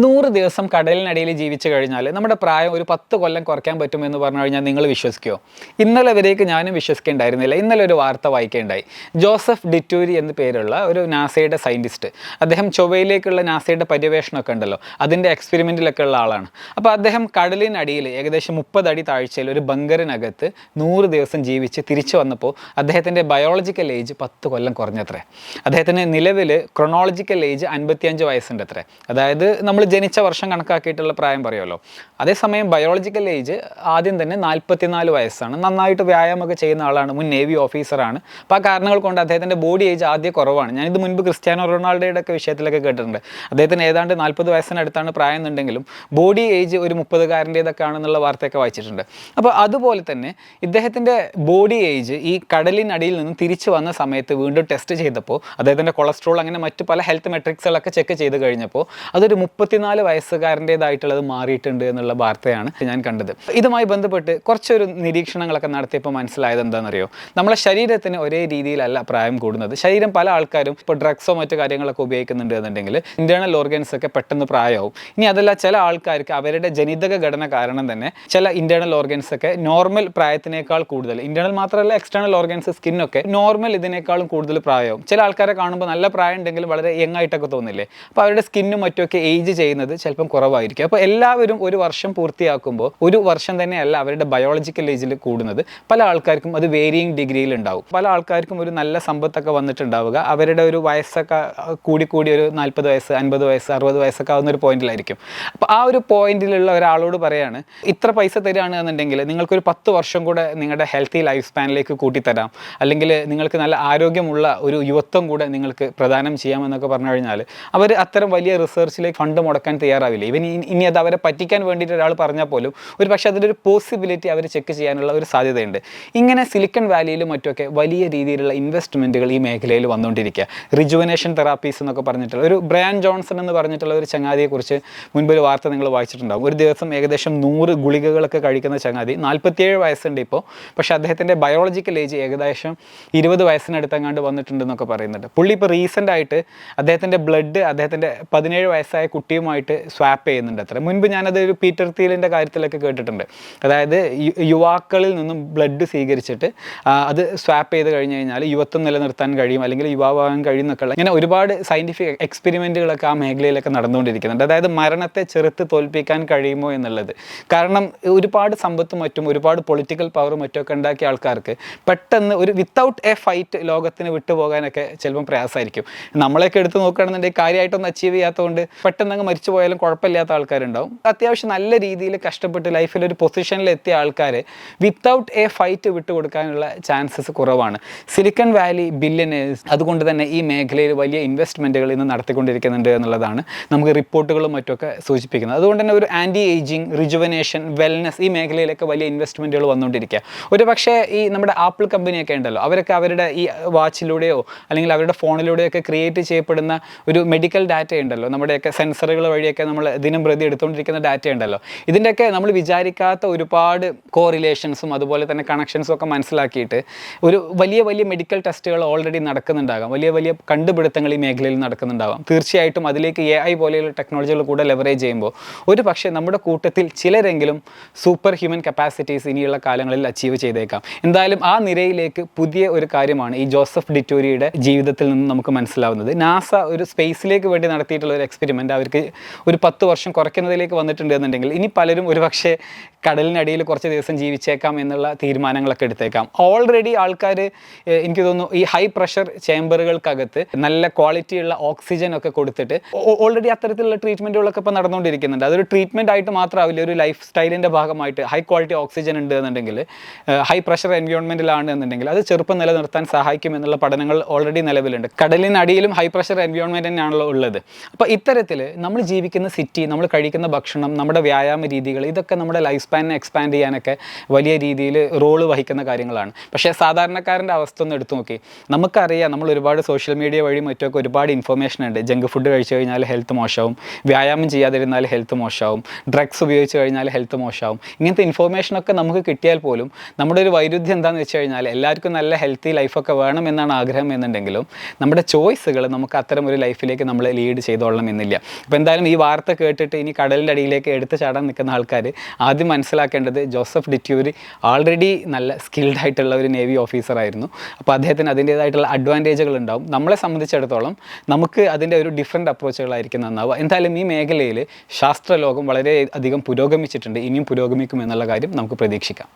100 ദിവസം കടലിനടിയിൽ ജീവിച്ചു കഴിഞ്ഞാൽ നമ്മുടെ പ്രായം ഒരു 10 കൊല്ലം കുറയ്ക്കാൻ പറ്റുമെന്ന് പറഞ്ഞു കഴിഞ്ഞാൽ നിങ്ങൾ വിശ്വസിക്കുമോ? ഇന്നലെ വരേക്ക് ഞാനും വിശ്വസിക്കേണ്ടായിരുന്നില്ല. ഇന്നലെ ഒരു വാർത്ത വായിക്കേണ്ടായി. ജോസഫ് ഡിറ്റൂരി എന്ന് പേരുള്ള ഒരു നാസയുടെ സയൻറ്റിസ്റ്റ്. അദ്ദേഹം ചൊവ്വയിലേക്കുള്ള നാസയുടെ പര്യവേഷണമൊക്കെ ഉണ്ടല്ലോ, അതിൻ്റെ എക്സ്പെരിമെൻറ്റിലൊക്കെ ഉള്ള ആളാണ്. അപ്പോൾ അദ്ദേഹം കടലിനടിയിൽ ഏകദേശം 30 അടി താഴ്ചയിൽ ഒരു ബങ്കറിനകത്ത് 100 ദിവസം ജീവിച്ച് തിരിച്ചു വന്നപ്പോൾ അദ്ദേഹത്തിൻ്റെ ബയോളജിക്കൽ ഏജ് 10 കൊല്ലം കുറഞ്ഞത്രേ. അദ്ദേഹത്തിന് നിലവിൽ ക്രൊണോളജിക്കൽ ഏജ് 55 വയസ്സുണ്ട് അത്രേ. അതായത് നമ്മൾ ജനിച്ച വർഷം കണക്കാക്കിയിട്ടുള്ള പ്രായം പറയുമല്ലോ. അതേസമയം ബയോളജിക്കൽ ഏജ് ആദ്യം തന്നെ 44 വയസ്സാണ്. നന്നായിട്ട് വ്യായാമമൊക്കെ ചെയ്യുന്ന ആളാണ്, മുൻ നേവി ഓഫീസറാണ്. അപ്പോൾ ആ കാരണങ്ങൾ കൊണ്ട് അദ്ദേഹത്തിൻ്റെ ബോഡി ഏജ് ആദ്യം കുറവാണ്. ഞാനിത് മുൻപ് ക്രിസ്ത്യാനോ റൊണാൾഡോയുടെ ഒക്കെ വിഷയത്തിലൊക്കെ കേട്ടിട്ടുണ്ട്. അദ്ദേഹത്തിന് ഏതാണ്ട് 40 വയസ്സിനടുത്താണ് പ്രായം എന്നുണ്ടെങ്കിലും ബോഡി ഏജ് ഒരു 30-കാരൻ്റേതൊക്കെ ആണെന്നുള്ള വാർത്തയൊക്കെ വായിച്ചിട്ടുണ്ട്. അപ്പോൾ അതുപോലെ തന്നെ ഇദ്ദേഹത്തിൻ്റെ ബോഡി ഏജ് ഈ കടലിനടിയിൽ നിന്നും തിരിച്ചു വന്ന സമയത്ത് വീണ്ടും ടെസ്റ്റ് ചെയ്തപ്പോൾ അദ്ദേഹത്തിൻ്റെ കൊളസ്ട്രോൾ അങ്ങനെ മറ്റ് പല ഹെൽത്ത് മെട്രിക്സുകളൊക്കെ ചെക്ക് ചെയ്ത് കഴിഞ്ഞപ്പോൾ അതൊരു 34 വയസ്സുകാരൻ്റേതായിട്ടുള്ളത് മാറിയിട്ടുണ്ട് എന്നുള്ള വാർത്തയാണ് ഞാൻ കണ്ടത്. ഇതുമായി ബന്ധപ്പെട്ട് കുറച്ചൊരു നിരീക്ഷണങ്ങളൊക്കെ നടത്തിയപ്പോൾ മനസ്സിലായത് എന്താണെന്നറിയോ? നമ്മളെ ശരീരത്തിന് ഒരേ രീതിയിലല്ല പ്രായം കൂടുന്നത്. ശരീരം പല ആൾക്കാരും ഇപ്പോൾ ഡ്രഗ്സോ മറ്റു കാര്യങ്ങളൊക്കെ ഉപയോഗിക്കുന്നുണ്ട് എന്നുണ്ടെങ്കിൽ ഇൻറ്റേർണൽ ഓർഗൻസ് ഒക്കെ പെട്ടെന്ന് പ്രായമാവും. ഇനി അതല്ല, ചില ആൾക്കാർക്ക് അവരുടെ ജനിതക ഘടന കാരണം തന്നെ ചില ഇൻറ്റേർണൽ ഓർഗൻസ് ഒക്കെ നോർമൽ പ്രായത്തിനേക്കാൾ കൂടുതൽ, ഇൻറ്റേർണൽ മാത്രമല്ല എക്സ്റ്റേണൽ ഓർഗൻസ് സ്കിന്നൊക്കെ നോർമൽ ഇതിനേക്കാളും കൂടുതൽ പ്രായമാവും. ചില ആൾക്കാരെ കാണുമ്പോൾ നല്ല പ്രായം ഉണ്ടെങ്കിലും വളരെ യങ് ആയിട്ടൊക്കെ തോന്നില്ലേ? അപ്പോൾ അവരുടെ സ്കിന്നും മറ്റുമൊക്കെ ഏജ് ചെയ്യുന്നത് ചിലപ്പം കുറവായിരിക്കും. അപ്പോൾ എല്ലാവരും ഒരു വർഷം പൂർത്തിയാക്കുമ്പോൾ ഒരു വർഷം തന്നെയല്ല അവരുടെ ബയോളജിക്കൽ ഏജിൽ കൂടുന്നത്. പല ആൾക്കാർക്കും അത് വേരിയിങ് ഡിഗ്രിയിൽ ഉണ്ടാവും. പല ആൾക്കാർക്കും ഒരു നല്ല സമ്പത്തൊക്കെ വന്നിട്ടുണ്ടാവുക അവരുടെ ഒരു വയസ്സൊക്കെ കൂടി ഒരു 40 വയസ്സ് 50 വയസ്സ് 60 വയസ്സൊക്കെ ആവുന്ന ഒരു പോയിന്റിലായിരിക്കും. അപ്പോൾ ആ ഒരു പോയിന്റിലുള്ള ഒരാളോട് പറയാണ്, ഇത്ര പൈസ തരികയാണ് എന്നുണ്ടെങ്കിൽ നിങ്ങൾക്കൊരു 10 വർഷം കൂടെ നിങ്ങളുടെ ഹെൽത്തി ലൈഫ് സ്പാനിലേക്ക് കൂട്ടിത്തരാം, അല്ലെങ്കിൽ നിങ്ങൾക്ക് നല്ല ആരോഗ്യമുള്ള ഒരു യുവത്വം കൂടെ നിങ്ങൾക്ക് പ്രദാനം ചെയ്യാമെന്നൊക്കെ പറഞ്ഞു കഴിഞ്ഞാൽ അവർ അത്തരം വലിയ റിസർച്ചിലേക്ക് ഫണ്ട് മുടക്കാൻ തയ്യാറാവില്ല. ഇനി അത് അവരെ പറ്റിക്കാൻ വേണ്ടിയിട്ട് ഒരാൾ പറഞ്ഞാൽ പോലും ഒരു പക്ഷേ അതിൻ്റെ ഒരു പോസിബിലിറ്റി അവർ ചെക്ക് ചെയ്യാനുള്ള ഒരു സാധ്യതയുണ്ട്. ഇങ്ങനെ സിലിക്കൺ വാലിയിലും മറ്റുമൊക്കെ വലിയ രീതിയിലുള്ള ഇൻവെസ്റ്റ്മെൻറ്റുകൾ ഈ മേഖലയിൽ വന്നുകൊണ്ടിരിക്കുക. റിജുവനേഷൻ തെറാപ്പീസ് എന്നൊക്കെ പറഞ്ഞിട്ടുള്ള ഒരു ബ്രയാൻ ജോൺസൺ എന്ന് പറഞ്ഞിട്ടുള്ള ഒരു ചങ്ങാതിയെക്കുറിച്ച് മുൻപൊരു വാർത്ത നിങ്ങൾ വായിച്ചിട്ടുണ്ടാകും. ഒരു ദിവസം ഏകദേശം 100 ഗുളികകളൊക്കെ കഴിക്കുന്ന ചങ്ങാതി, 47 വയസ്സുണ്ട് ഇപ്പോൾ. പക്ഷേ അദ്ദേഹത്തിൻ്റെ ബയോളജിക്കൽ ഏജ് ഏകദേശം 20 വയസ്സിനടുത്തെങ്ങാണ്ട് വന്നിട്ടുണ്ടെന്നൊക്കെ പറയുന്നുണ്ട്. പുള്ളി ഇപ്പോൾ റീസെൻ്റ് ആയിട്ട് അദ്ദേഹത്തിൻ്റെ ബ്ലഡ് അദ്ദേഹത്തിൻ്റെ 17 വയസ്സായ കുട്ടിയുമായിട്ട് സ്വാപ്പ് ചെയ്യുന്നുണ്ട് അത്ര. മുൻപ് ഞാനത് ഒരു പീറ്റർ തീലിൻ്റെ കാര്യത്തിലൊക്കെ കേട്ടിട്ടുണ്ട്. അതായത് യുവാക്കളിൽ നിന്നും ബ്ലഡ് സ്വീകരിച്ചിട്ട് അത് സ്വാപ്പ് ചെയ്ത് കഴിഞ്ഞ് കഴിഞ്ഞാൽ യുവത്വം നിലനിർത്താൻ കഴിയും, അല്ലെങ്കിൽ യുവാവാകാൻ കഴിയും എന്നൊക്കെയുള്ള ഇങ്ങനെ ഒരുപാട് സയൻറ്റിഫിക് എക്സ്പെരിമെൻറ്റുകളൊക്കെ ആ മേഖലയിലൊക്കെ നടന്നുകൊണ്ടിരിക്കുന്നുണ്ട്. അതായത് മരണത്തെ ചെറുത്ത് തോൽപ്പിക്കാൻ കഴിയുമോ എന്നുള്ളത്. കാരണം ഒരുപാട് സമ്പത്തും മറ്റും ഒരുപാട് പൊളിറ്റിക്കൽ പവറും മറ്റുമൊക്കെ ഉണ്ടാക്കിയ ആൾക്കാർക്ക് പെട്ടെന്ന് ഒരു വിത്തൗട്ട് എ ഫൈറ്റ് ലോകത്തിന് വിട്ടുപോകാനൊക്കെ ചിലപ്പം പ്രയാസമായിരിക്കും. നമ്മളെയൊക്കെ എടുത്ത് നോക്കുകയാണെന്നുണ്ടെങ്കിൽ കാര്യമായിട്ടൊന്നും അച്ചീവ് ചെയ്യാത്തതുകൊണ്ട് പെട്ടെന്ന് അങ്ങ് മരിച്ചു പോയാലും കുഴപ്പമില്ലാത്ത ആൾക്കാരുണ്ടാവും. അത്യാവശ്യം നല്ല രീതിയിൽ കഷ്ടപ്പെട്ട് ലൈഫിൽ ഒരു പൊസിഷനിൽ എത്തിയ ആൾക്കാർ വിത്തൗട്ട് എ ഫൈറ്റ് വിട്ടുകൊടുക്കാനുള്ള ചാൻസസ് കുറവാണ്. സിലിക്കൺ വാലി ബില്യനേഴ്സ് അതുകൊണ്ട് തന്നെ ഈ മേഖലയിൽ വലിയ ഇൻവെസ്റ്റ്മെൻറ്റുകൾ ഇന്ന് നടത്തിക്കൊണ്ടിരിക്കുന്നുണ്ട് എന്നുള്ളതാണ് നമുക്ക് റിപ്പോർട്ടുകളും മറ്റുമൊക്കെ സൂചിപ്പിക്കുന്നത്. അതുകൊണ്ട് തന്നെ ഒരു ആൻറ്റി ഏജിങ്, റിജുവനേഷൻ, വെൽനെസ് ഈ മേഖലയിലൊക്കെ വലിയ ഇൻവെസ്റ്റ്മെൻറ്റുകൾ വന്നുകൊണ്ടിരിക്കുക. ഒരു പക്ഷേ ഈ നമ്മുടെ ആപ്പിൾ കമ്പനിയൊക്കെ ഉണ്ടല്ലോ, അവരൊക്കെ അവരുടെ ഈ വാച്ചിലൂടെയോ അല്ലെങ്കിൽ അവരുടെ ഫോണിലൂടെയൊക്കെ ക്രിയേറ്റ് ചെയ്യപ്പെടുന്ന ഒരു മെഡിക്കൽ ഡാറ്റ ഉണ്ടല്ലോ, നമ്മുടെയൊക്കെ സെൻസറുകൾ വഴിയൊക്കെ നമ്മൾ ദിനം പ്രതി എടുത്തുകൊണ്ടിരിക്കുന്ന ഡാറ്റ ഉണ്ടല്ലോ, ഇതിൻ്റെയൊക്കെ നമ്മൾ വിചാരിക്കാത്ത ഒരുപാട് കോറിലേഷൻസും അതുപോലെ തന്നെ കണക്ഷൻസും ഒക്കെ മനസ്സിലാക്കിയിട്ട് ഒരു വലിയ മെഡിക്കൽ ടെസ്റ്റുകൾ ഓൾറെഡി നടക്കുന്നുണ്ടാകാം, വലിയ കണ്ടുപിടുത്തങ്ങൾ ഈ മേഖലയിൽ നടക്കുന്നുണ്ടാകാം. തീർച്ചയായിട്ടും അതിലേക്ക് AI പോലെയുള്ള ടെക്നോളജികൾ കൂടെ ലെവറേജ് ചെയ്യുമ്പോൾ ഒരു പക്ഷേ നമ്മുടെ കൂട്ടത്തിൽ ചിലരെങ്കിലും സൂപ്പർ ഹ്യൂമൻ കപ്പാസിറ്റീസ് ഇനിയുള്ള കാലങ്ങളിൽ അച്ചീവ് ചെയ്തേക്കാം. എന്തായാലും ആ നിരയിലേക്ക് പുതിയ ഒരു കാര്യമാണ് ഈ ജോസഫ് ഡിറ്റൂരിയുടെ ജീവിതത്തിൽ നിന്ന് നമുക്ക് മനസ്സിലാവുന്നത്. നാസ ഒരു സ്പേസിലേക്ക് വേണ്ടി നടത്തിയിട്ടുള്ള ഒരു എക്സ്പെരിമെൻ്റ് അവർക്ക് ഒരു 10 വർഷം കുറയ്ക്കുന്നതിലേക്ക് വന്നിട്ടുണ്ട് എന്നുണ്ടെങ്കിൽ ഇനി പലരും ഒരു പക്ഷേ കടലിനടിയിൽ കുറച്ച് ദിവസം ജീവിച്ചേക്കാം എന്നുള്ള തീരുമാനങ്ങളൊക്കെ എടുത്തേക്കാം. ഓൾറെഡി ആൾക്കാർ എനിക്ക് തോന്നുന്നു ഈ ഹൈ പ്രഷർ ചേംബറുകൾക്കകത്ത് നല്ല ക്വാളിറ്റിയുള്ള ഓക്സിജൻ ഒക്കെ കൊടുത്തിട്ട് ഓൾറെഡി അത്തരത്തിലുള്ള ട്രീറ്റ്മെൻറ്റുകളൊക്കെ ഇപ്പോൾ നടന്നുകൊണ്ടിരിക്കുന്നുണ്ട്. അതൊരു ട്രീറ്റ്മെൻറ്റ് ആയിട്ട് മാത്രമാവില്ല, ഒരു ലൈഫ് സ്റ്റൈലിൻ്റെ ഭാഗമായിട്ട് ഹൈ ക്വാളിറ്റി ഓക്സിജൻ ഉണ്ട് എന്നുണ്ടെങ്കിൽ, ഹൈ പ്രഷർ എൻവയോൺമെൻറ്റിലാണ് എന്നുണ്ടെങ്കിൽ അത് ചെറുപ്പം നിലനിർത്താൻ സഹായിക്കും എന്നുള്ള പഠനങ്ങൾ ഓൾറെഡി നിലവിലുണ്ട്. കടലിനടിയിലും ഹൈ പ്രഷർ എൻവയോൺമെൻറ്റ് തന്നെയാണല്ലോ ഉള്ളത്. അപ്പോൾ ഇത്തരത്തിൽ നമ്മൾ ജീവിക്കുന്ന സിറ്റി, നമ്മൾ കഴിക്കുന്ന ഭക്ഷണം, നമ്മുടെ വ്യായാമ രീതികൾ, ഇതൊക്കെ നമ്മുടെ ലൈഫ് സ്പാനിനെ എക്സ്പാൻഡ് ചെയ്യാനൊക്കെ വലിയ രീതിയിൽ റോള് വഹിക്കുന്ന കാര്യങ്ങളാണ്. പക്ഷേ സാധാരണക്കാരൻ്റെ അവസ്ഥ ഒന്ന് എടുത്തു നോക്കി. നമുക്കറിയാം, നമ്മൾ ഒരുപാട് സോഷ്യൽ മീഡിയ വഴി മറ്റൊക്കെ ഒരുപാട് ഇൻഫർമേഷൻ ഉണ്ട്. ജങ്ക് ഫുഡ് കഴിച്ചു കഴിഞ്ഞാൽ ഹെൽത്ത് മോശമാവും, വ്യായാമം ചെയ്യാതിരുന്നാൽ ഹെൽത്ത് മോശമാവും, ഡ്രഗ്സ് ഉപയോഗിച്ച് കഴിഞ്ഞാൽ ഹെൽത്ത് മോശമാവും. ഇങ്ങനത്തെ ഇൻഫർമേഷനൊക്കെ നമുക്ക് കിട്ടിയാൽ പോലും നമ്മുടെ ഒരു വൈരുദ്ധ്യം എന്താണെന്ന് വെച്ച് കഴിഞ്ഞാൽ എല്ലാവർക്കും നല്ല ഹെൽത്തി ലൈഫൊക്കെ വേണം എന്നാണ് ആഗ്രഹം എന്നുണ്ടെങ്കിലും നമ്മുടെ ചോയ്സുകൾ നമുക്ക് അത്തരം ഒരു ലൈഫിലേക്ക് നമ്മൾ ലീഡ് ചെയ്തോളണം എന്നില്ല. അപ്പോൾ എന്തായാലും ഈ വാർത്ത കേട്ടിട്ട് ഇനി കടലിൻ്റെ അടിയിലേക്ക് എടുത്ത് ചാടാൻ നിൽക്കുന്ന ആൾക്കാർ ആദ്യം മനസ്സിലാക്കേണ്ടത് ജോസഫ് ഡിറ്റ്യൂരി ആൾറെഡി നല്ല സ്കിൽഡ് ആയിട്ടുള്ള ഒരു നേവി ഓഫീസറായിരുന്നു. അപ്പോൾ അദ്ദേഹത്തിന് അതിൻ്റേതായിട്ടുള്ള അഡ്വാൻറ്റേജുകൾ ഉണ്ടാവും. നമ്മളെ സംബന്ധിച്ചിടത്തോളം നമുക്ക് അതിൻ്റെ ഒരു ഡിഫറെൻറ്റ് അപ്രോച്ചുകളായിരിക്കും നന്നാവുക. എന്തായാലും ഈ മേഖലയിൽ ശാസ്ത്രലോകം വളരെ അധികം പുരോഗമിച്ചിട്ടുണ്ട്, ഇനിയും പുരോഗമിക്കും എന്നുള്ള കാര്യം നമുക്ക് പ്രതീക്ഷിക്കാം.